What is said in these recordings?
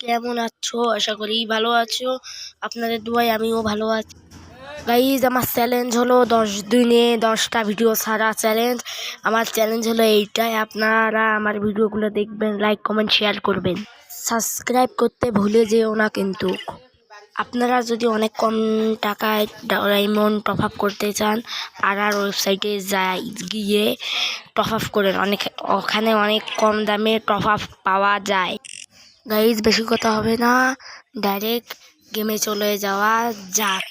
কেমন আছো? আশা করি ভালো আছো। আপনাদের দোয়ায় আমিও ভালো আছি। গাইজ, আমার চ্যালেঞ্জ হলো 10 দিনে 10টা ভিডিও ছাড়া চ্যালেঞ্জ। আমার চ্যালেঞ্জ হলো এইটাই। আপনারা আমার ভিডিওগুলো দেখবেন, লাইক কমেন্ট শেয়ার করবেন, সাবস্ক্রাইব করতে ভুলে যেও না কিন্তু। আপনারা যদি অনেক কম টাকায় ডায়মন্ড টপ আপ করতে চান, আর ওয়েবসাইটে গিয়ে টপ আপ করেন। ওখানে অনেক কম দামে টপ আপ পাওয়া যায়। গাইজ, বেশি কথা হবে না, ডাইরেক্ট গেমে চলে যাওয়া যাক।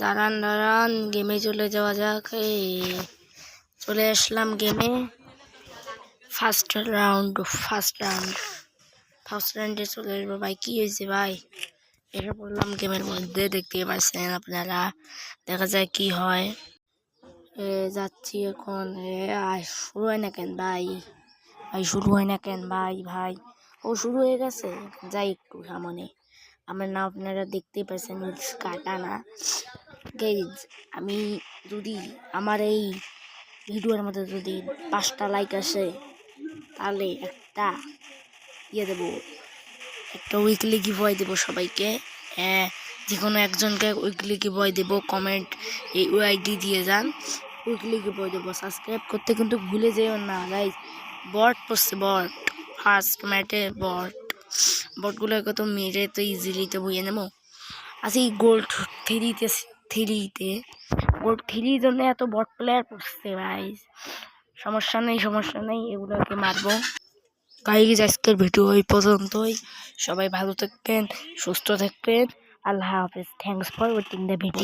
দাঁড়ান, গেমে চলে যাওয়া যাক। চলে আসলাম গেমে। ফার্স্ট রাউন্ডে চলে আসবো। ভাই কি হয়েছে ভাই? এসে পড়লাম গেমের মধ্যে, দেখতে পাচ্ছেন আপনারা। দেখা যায় কি হয়। যাচ্ছি এখন। শুরু হয় না কেন ভাই? শুরু হয় না কেন ভাই? ও শুরু হয়ে গেছে। যাই একটু সামনে। আমার না আপনারা দেখতেই পাচ্ছেন, কাটা না। গাইজ, আমি যদি আমার এই ভিডিওর মধ্যে যদি 5টা লাইক আসে, তাহলে একটা দেবো, একটা উইকলি গিভওয়ে দেবো সবাইকে। যে কোনো একজনকে উইকলি গিভওয়ে দেবো। কমেন্ট এই আইডি দিয়ে যান, উইকলি গিভওয়ে দেবো। সাবস্ক্রাইব করতে কিন্তু ভুলে যেও না গাইজ। বট পড়ছে, ফার্স্ট ম্যাটে বটগুলো কত মেরে তো ইজিলি তো বইয়ে নেবো। আচ্ছা, এই গোল্ড থ্রির জন্য এত বট প্লেয়ার পড়ছে ভাই। সমস্যা নেই, এগুলোকে মারবো। গাইজ, আজকের ভিডিও এই পর্যন্তই। সবাই ভালো থাকবেন, সুস্থ থাকবেন। আল্লাহ হাফেজ। Thanks for watching the video.